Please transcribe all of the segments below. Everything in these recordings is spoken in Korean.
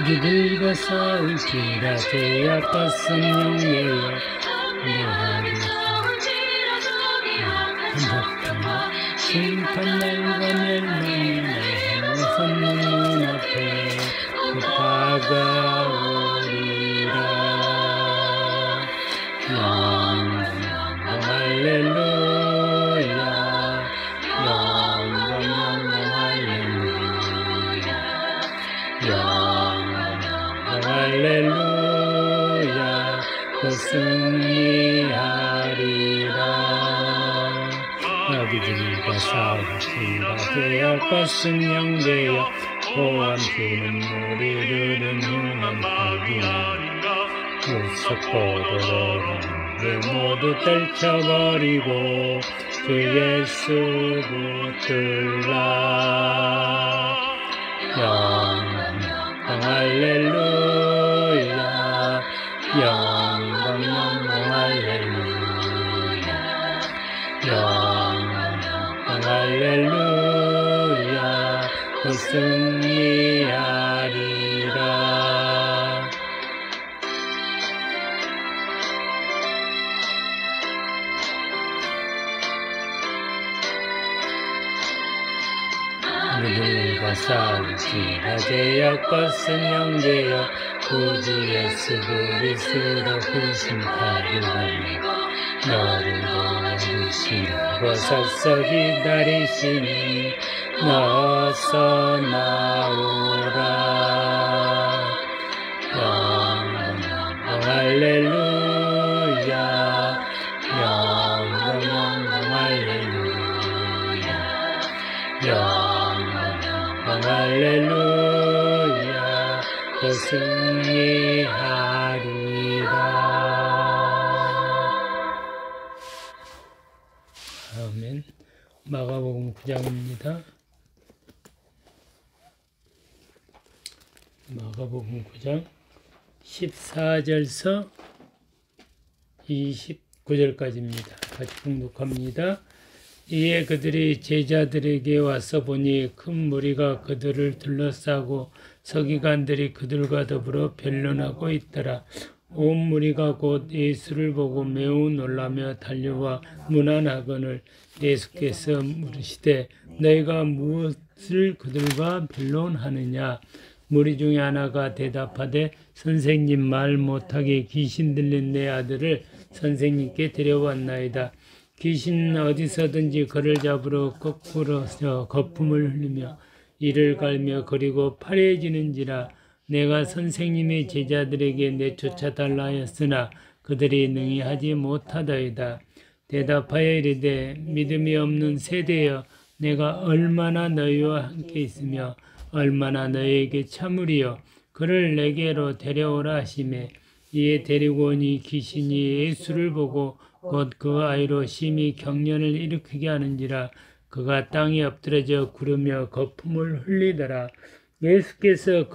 우리들과 싸울지라 죄악과 성령이여 심판 날과 멸망이 선 눈앞에 다가오리라. 영광 할렐루야 영광 할렐루야 영광 할렐루야 곧 승리하리라. 아비들과 싸우리라 죄악과 승령되어 보암시는 우리들은 흥함하리라. 무섭고도로는 모두 떨쳐버리고 주 예수 붙들라. 영광 할렐루야 영광 할렐루야 영광 할렐루야 곧 승리하리라. 우리들과 싸울지라 죄악과 성령되어 구주 예수 그리스도 구심하리고 너를 도와주시고 서서 기다리시니 어서 나오라. 영광 할렐루야 영광 할렐루야 영광 할렐루야 곧 승리하리라. 아멘. 마가복음 9장입니다. 마가복음 9장 14절서 29절까지입니다. 같이 봉독합니다. 이에 그들이 제자들에게 와서 보니 큰 무리가 그들을 둘러싸고 서기관들이 그들과 더불어 변론하고 있더라. 온 무리가 곧 예수를 보고 매우 놀라며 달려와 문안하거늘 예수께서 물으시되 너희가 무엇을 그들과 변론하느냐. 무리 중에 하나가 대답하되 선생님 말 못하게 귀신 들린 내 아들을 선생님께 데려왔나이다. 귀신은 어디서든지 그를 잡으러 거꾸로 거품을 흘리며 이를 갈며 그리고 파래지는지라. 내가 선생님의 제자들에게 내쫓아달라 하였으나 그들이 능히 하지 못하더이다. 대답하여 이르되 믿음이 없는 세대여 내가 얼마나 너희와 함께 있으며 얼마나 너희에게 참으리요. 그를 내게로 데려오라 하시매 이에 데리고 오니 귀신이 예수를 보고 곧 그 아이로 심히 경련을 일으키게 하는지라. 그가 땅에 엎드러져 구르며 거품을 흘리더라. 예수께서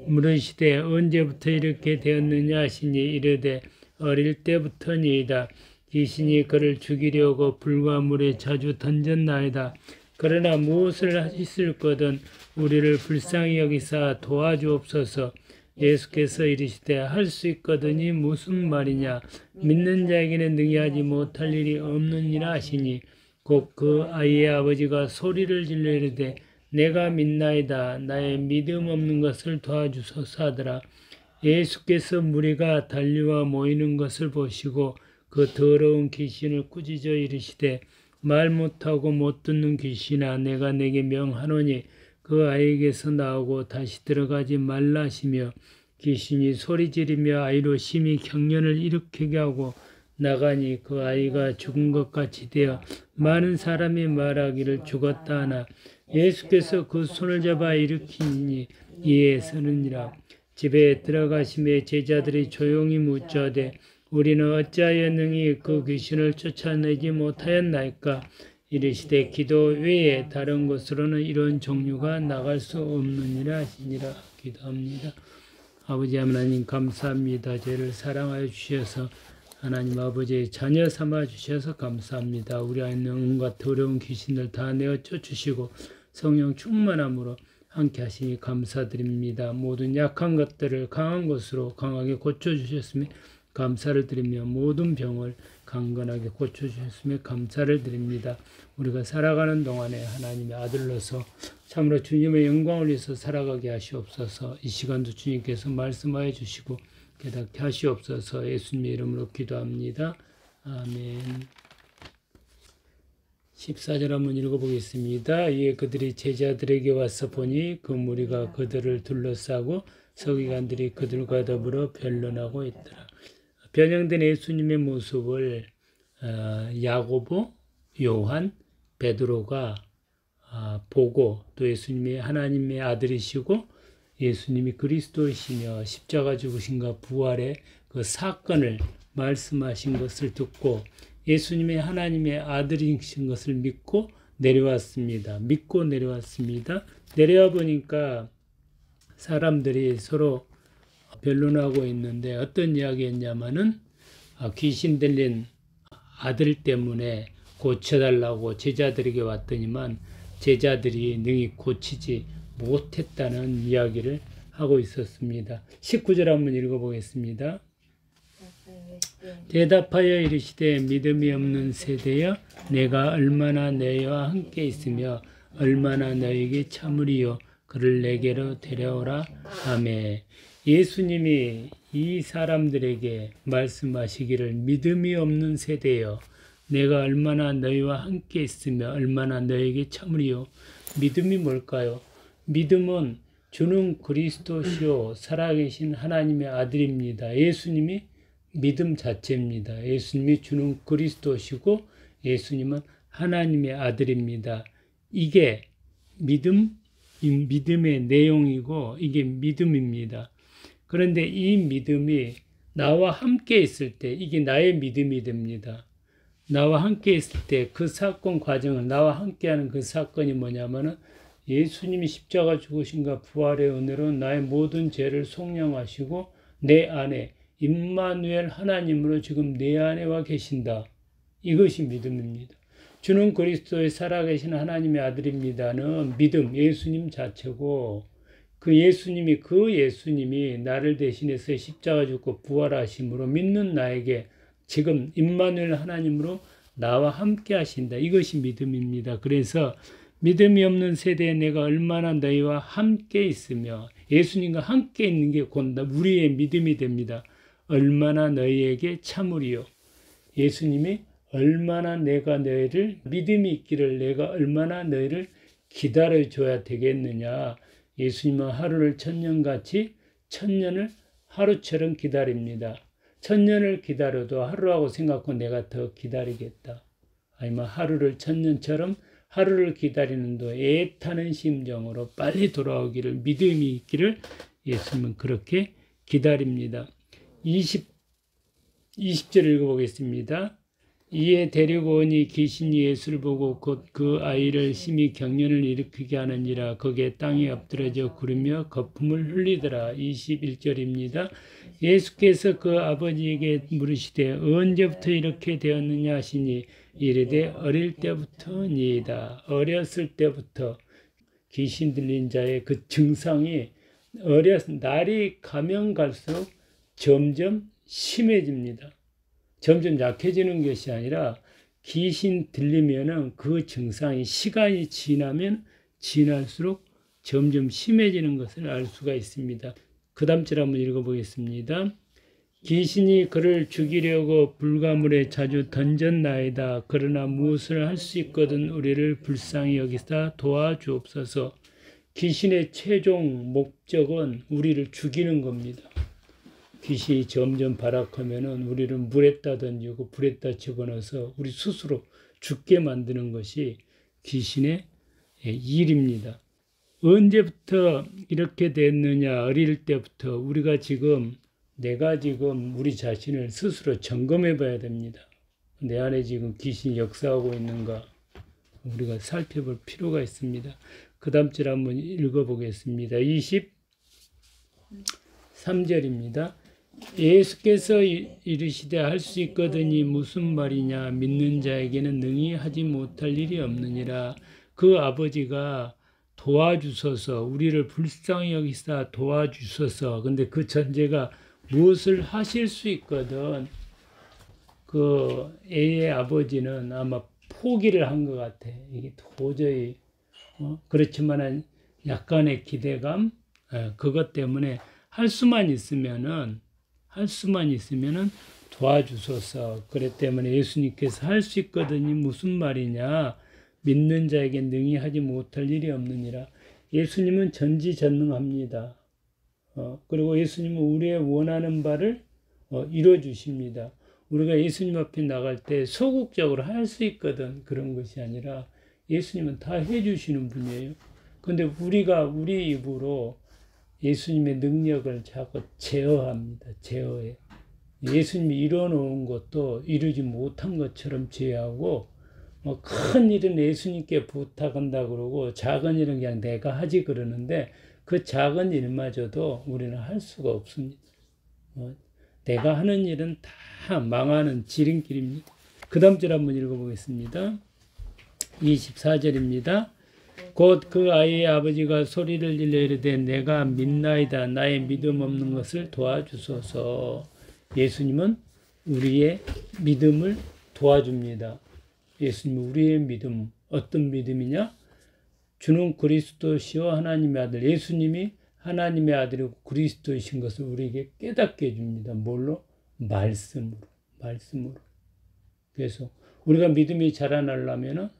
물으시되 언제부터 이렇게 되었느냐 하시니 이르되 어릴 때부터니이다. 귀신이 그를 죽이려고 불과 물에 자주 던졌나이다. 그러나 무엇을 하실 거든 우리를 불쌍히 여기사 도와주옵소서. 예수께서 이르시되 할 수 있거든이 무슨 말이냐. 믿는 자에게는 능히 하지 못할 일이 없느니라 하시니 곧 그 아이의 아버지가 소리를 질러 이르되 내가 믿나이다. 나의 믿음 없는 것을 도와주소서 하더라. 예수께서 무리가 달려와 모이는 것을 보시고 그 더러운 귀신을 꾸짖어 이르시되 말 못하고 못 듣는 귀신아 내가 내게 명하노니 그 아이에게서 나오고 다시 들어가지 말라 하시며 귀신이 소리 지르며 아이로 심히 경련을 일으키게 하고 나가니 그 아이가 죽은 것 같이 되어 많은 사람이 말하기를 죽었다 하나 예수께서 그 손을 잡아 일으키니 이에 서느니라. 집에 들어가심에 제자들이 조용히 묻자되 우리는 어찌하여 능히 그 귀신을 쫓아내지 못하였나이까. 이르시되 기도 외에 다른 곳으로는 이런 종류가 나갈 수 없느니라 하시니라. 기도합니다. 아버지 하나님 감사합니다. 저희를 사랑하여 주셔서 하나님 아버지의 자녀 삼아 주셔서 감사합니다. 우리 안에 온갖 더러운 귀신들 다 내어 쫓으시고 성령 충만함으로 함께 하시니 감사드립니다. 모든 약한 것들을 강한 것으로 강하게 고쳐주셨으며 감사를 드리며 모든 병을 강건하게 고쳐주셨으며 감사를 드립니다. 우리가 살아가는 동안에 하나님의 아들로서 참으로 주님의 영광을 위해서 살아가게 하시옵소서. 이 시간도 주님께서 말씀하여 주시고 깨닫게 하시옵소서. 예수님의 이름으로 기도합니다. 아멘. 14절 한번 읽어보겠습니다. 이에 그들이 제자들에게 와서 보니 그 무리가 그들을 둘러싸고 서기관들이 그들과 더불어 변론하고 있더라. 변형된 예수님의 모습을 야고보, 요한, 베드로가 보고 또 예수님이 하나님의 아들이시고 예수님이 그리스도이시며 십자가 죽으심과 부활의 그 사건을 말씀하신 것을 듣고 예수님의 하나님의 아들이신 것을 믿고 내려왔습니다. 내려와 보니까 사람들이 서로 변론하고 있는데 어떤 이야기였냐면은 귀신 들린 아들 때문에 고쳐달라고 제자들에게 왔더니만 제자들이 능히 고치지 못했다는 이야기를 하고 있었습니다. 19절 한번 읽어보겠습니다. 대답하여 이르시되 믿음이 없는 세대여 내가 얼마나 너희와 함께 있으며 얼마나 너희에게 참으리요 그를 내게로 데려오라. 아멘. 예수님이 이 사람들에게 말씀하시기를 믿음이 없는 세대여 내가 얼마나 너희와 함께 있으며 얼마나 너희에게 참으리요. 믿음이 뭘까요? 믿음은 주는 그리스도시요 살아계신 하나님의 아들입니다. 예수님이 믿음 자체입니다. 예수님이 주는 그리스도시고 예수님은 하나님의 아들입니다. 이게 믿음의 내용이고 이게 믿음입니다. 그런데 이 믿음이 나와 함께 있을 때 이게 나의 믿음이 됩니다. 나와 함께 있을 때 그 사건 과정은 나와 함께하는 그 사건이 뭐냐면은 예수님이 십자가 죽으심과 부활의 은혜로 나의 모든 죄를 속량하시고 내 안에 임마누엘 하나님으로 지금 내 안에 와 계신다. 이것이 믿음입니다. 주는 그리스도의 살아계신 하나님의 아들입니다는 믿음, 예수님 자체고 그 예수님이 나를 대신해서 십자가 죽고 부활하심으로 믿는 나에게 지금 임마누엘 하나님으로 나와 함께 하신다. 이것이 믿음입니다. 그래서 믿음이 없는 세대에 내가 얼마나 너희와 함께 있으며 예수님과 함께 있는 게 곧 우리의 믿음이 됩니다. 얼마나 너희에게 참으리요. 예수님이 얼마나 내가 너희를 믿음이 있기를 내가 얼마나 너희를 기다려줘야 되겠느냐. 예수님은 하루를 천년같이 천년을 하루처럼 기다립니다. 천년을 기다려도 하루하고 생각하고 내가 더 기다리겠다. 아니면 하루를 천년처럼 하루를 기다리는도 애타는 심정으로 빨리 돌아오기를 믿음이 있기를 예수님은 그렇게 기다립니다. 20절 읽어보겠습니다. 이에 데리고 오니 귀신이 예수를 보고 곧 그 아이를 심히 경련을 일으키게 하느니라. 거기에 땅에 엎드러져 구르며 거품을 흘리더라. 21절입니다. 예수께서 그 아버지에게 물으시되 언제부터 이렇게 되었느냐 하시니 이르되 어릴 때부터니이다. 어렸을 때부터 귀신 들린 자의 그 증상이 날이 가면 갈수록 점점 심해집니다. 점점 약해지는 것이 아니라 귀신 들리면은 그 증상이 시간이 지나면 지날수록 점점 심해지는 것을 알 수가 있습니다. 그 다음 절 한번 읽어보겠습니다. 귀신이 그를 죽이려고 불가물에 자주 던졌나이다. 그러나 무엇을 할 수 있거든 우리를 불쌍히 여기사 도와주옵소서. 귀신의 최종 목적은 우리를 죽이는 겁니다. 귀신이 점점 발악하면은 우리를 물에다 던지고 불에다 집어넣어서 우리 스스로 죽게 만드는 것이 귀신의 일입니다. 언제부터 이렇게 됐느냐? 어릴 때부터 내가 지금 우리 자신을 스스로 점검해 봐야 됩니다. 내 안에 지금 귀신이 역사하고 있는가? 우리가 살펴볼 필요가 있습니다. 그 다음 절 한번 읽어보겠습니다. 23절입니다. 예수께서 이르시되 할 수 있거든이 무슨 말이냐. 믿는 자에게는 능히 하지 못할 일이 없느니라. 그 아버지가 도와주소서, 우리를 불쌍히 여기사 도와주소서. 근데 그 전제가 무엇을 하실 수 있거든. 그 A의 아버지는 아마 포기를 한 것 같아. 이게 도저히 그렇지만은 약간의 기대감, 그것 때문에 할 수만 있으면은 도와주소서. 그랬 때문에 예수님께서 할 수 있거든이 무슨 말이냐? 믿는 자에게 능히 하지 못할 일이 없느니라. 예수님은 전지전능합니다. 그리고 예수님은 우리의 원하는 바를 이루어 주십니다. 우리가 예수님 앞에 나갈 때 소극적으로 할 수 있거든. 그런 것이 아니라 예수님은 다 해주시는 분이에요. 근데 우리가 우리 입으로 예수님의 능력을 자꾸 제어합니다. 제어해. 예수님이 이뤄놓은 것도 이루지 못한 것처럼 제어하고, 큰 일은 예수님께 부탁한다 그러고 작은 일은 그냥 내가 하지 그러는데 그 작은 일마저도 우리는 할 수가 없습니다. 내가 하는 일은 다 망하는 지름길입니다. 그 다음 절 한번 읽어보겠습니다. 24절입니다. 곧 그 아이의 아버지가 소리를 질러 이르되 내가 믿나이다. 나의 믿음 없는 것을 도와주소서. 예수님은 우리의 믿음을 도와줍니다. 예수님은 우리의 믿음, 어떤 믿음이냐? 주는 그리스도시요 하나님의 아들. 예수님이 하나님의 아들이고 그리스도이신 것을 우리에게 깨닫게 해줍니다. 뭘로? 말씀으로. 그래서 우리가 믿음이 자라나려면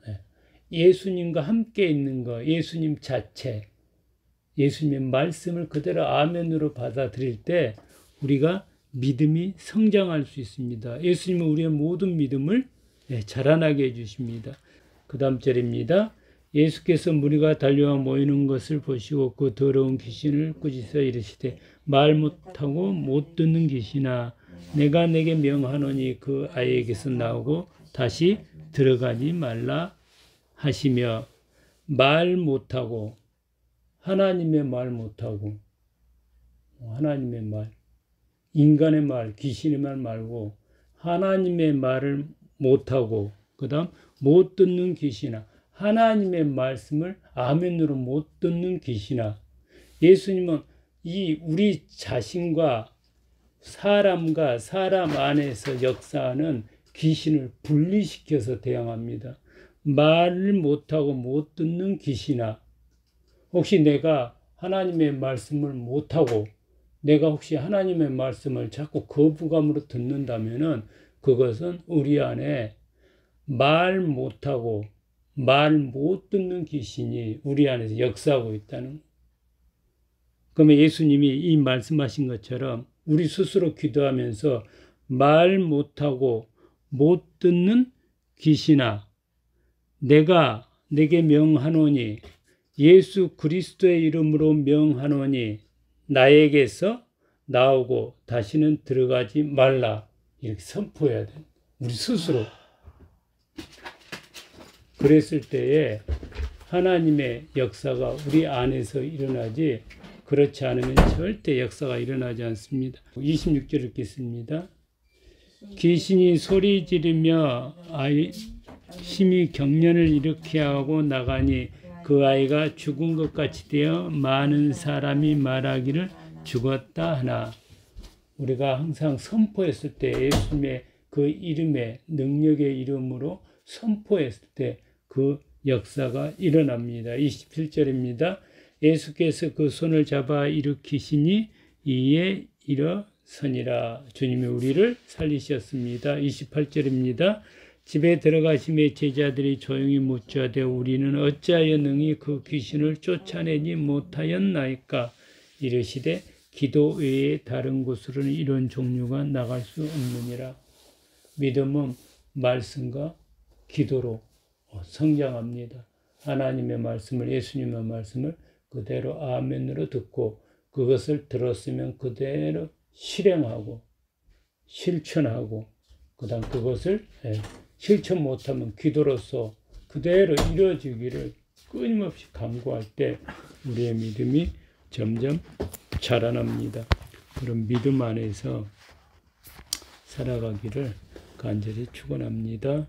예수님과 함께 있는 거, 예수님 자체, 예수님의 말씀을 그대로 아멘으로 받아들일 때 우리가 믿음이 성장할 수 있습니다. 예수님은 우리의 모든 믿음을 자라나게 해주십니다. 그 다음 절입니다. 예수께서 무리가 달려와 모이는 것을 보시고 그 더러운 귀신을 꾸짖어 이르시되 말 못하고 못 듣는 귀신아 내가 내게 명하노니 그 아이에게서 나오고 다시 들어가지 말라 하시며. 말 못하고, 하나님의 말 못하고, 하나님의 말, 인간의 말, 귀신의 말 말고 하나님의 말을 못하고, 그 다음 못 듣는 귀신아, 하나님의 말씀을 아멘으로 못 듣는 귀신아. 예수님은 이 우리 자신과 사람과 사람 안에서 역사하는 귀신을 분리시켜서 대항합니다. 말을 못하고 못 듣는 귀신아. 혹시 내가 하나님의 말씀을 못하고 내가 혹시 하나님의 말씀을 자꾸 거부감으로 듣는다면은 그것은 우리 안에 말 못하고 말 못 듣는 귀신이 우리 안에서 역사하고 있다는 거예요. 그러면 예수님이 이 말씀하신 것처럼 우리 스스로 기도하면서 말 못하고 못 듣는 귀신아 내가 내게 명하노니 예수 그리스도의 이름으로 명하노니 나에게서 나오고 다시는 들어가지 말라. 이렇게 선포해야 돼. 우리 스스로. 그랬을 때에 하나님의 역사가 우리 안에서 일어나지 그렇지 않으면 절대 역사가 일어나지 않습니다. 26절 읽겠습니다. 귀신이 소리 지르며 심히 경련을 일으키게 하고 나가니 그 아이가 죽은 것 같이 되어 많은 사람이 말하기를 죽었다 하나. 우리가 항상 선포했을 때 예수님의 그 이름의 능력의 이름으로 선포했을 때 그 역사가 일어납니다. 27절입니다. 예수께서 그 손을 잡아 일으키시니 이에 일어서니라. 주님이 우리를 살리셨습니다. 28절입니다. 집에 들어가심에 제자들이 조용히 묻자되 우리는 어찌하여 능히 그 귀신을 쫓아내지 못하였나이까. 이르시되 기도 외에 다른 곳으로는 이런 종류가 나갈 수 없느니라. 믿음은 말씀과 기도로 성장합니다. 하나님의 말씀을, 예수님의 말씀을 그대로 아멘으로 듣고 그것을 들었으면 그대로 실행하고 실천하고 그 다음 그것을 실천 못하면 기도로서 그대로 이루어지기를 끊임없이 간구할 때 우리의 믿음이 점점 자라납니다. 그런 믿음 안에서 살아가기를 간절히 축원합니다.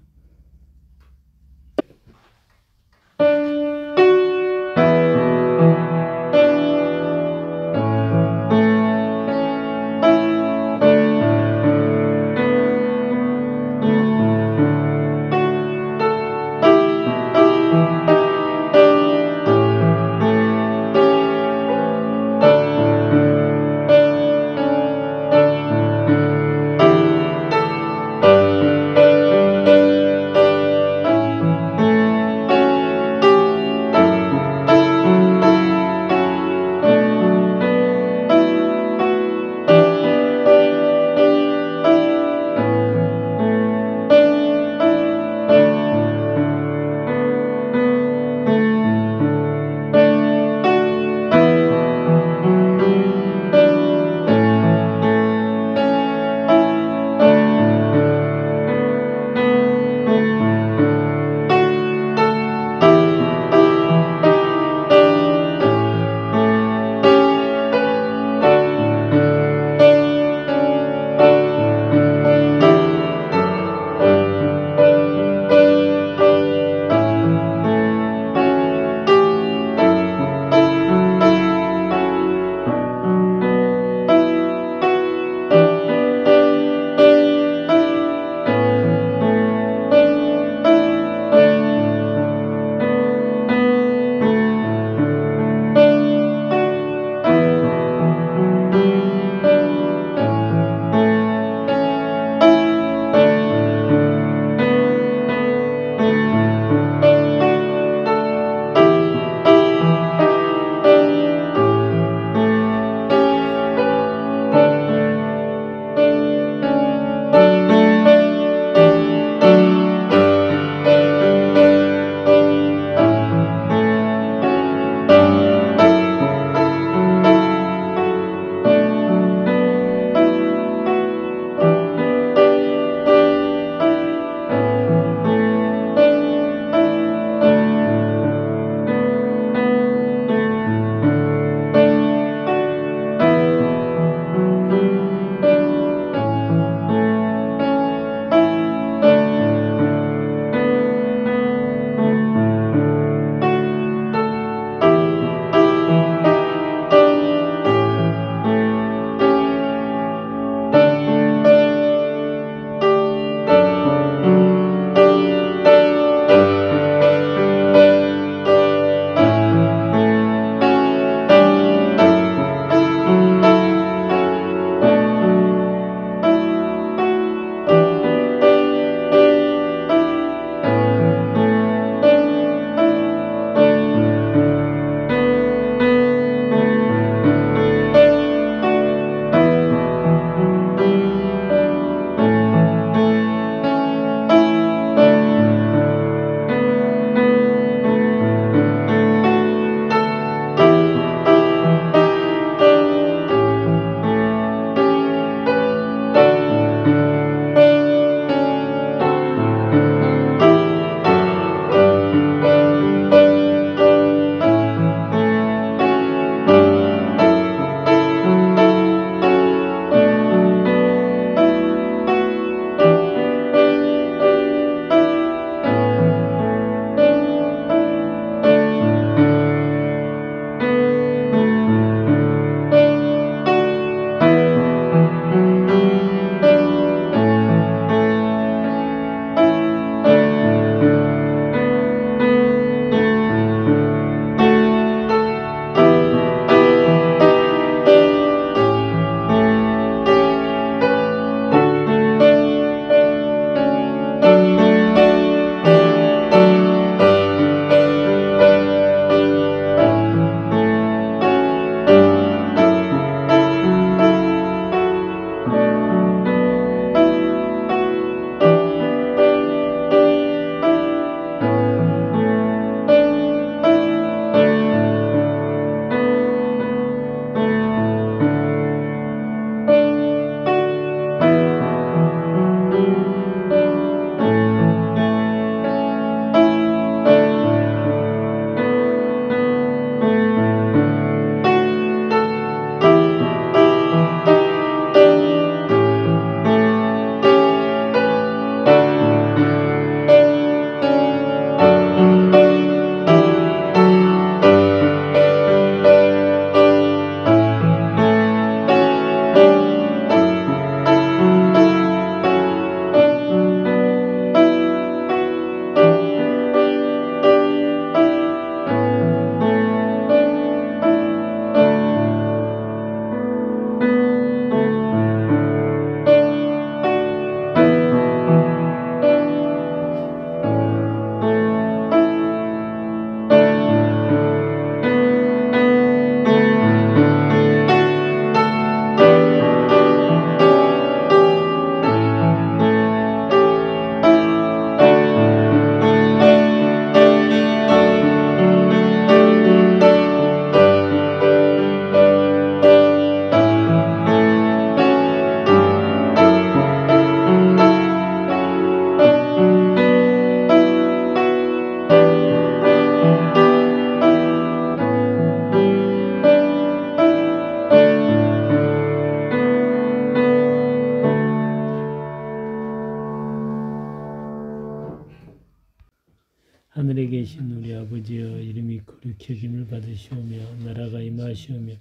되신 우리 아버지여 이름이 거룩히 여김을 받으시오며 나라가 임하시오며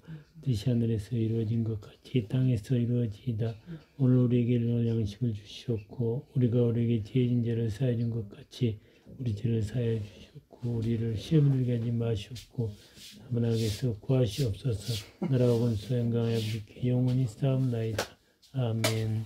뜻이 하늘에서 이루어진 것 같이 땅에서 이루어지이다. 오늘 우리에게 일용할 양식을 주시옵고 우리가 우리에게 죄진 죄를 사하여 준 것 같이 우리 죄를 사하여 주시옵고 우리를 시험에 들게 하지 마시옵고 다만 악에서 구하시옵소서. 나라와 권세 영광의 아버지께 영원히 싸움나이다. 아멘.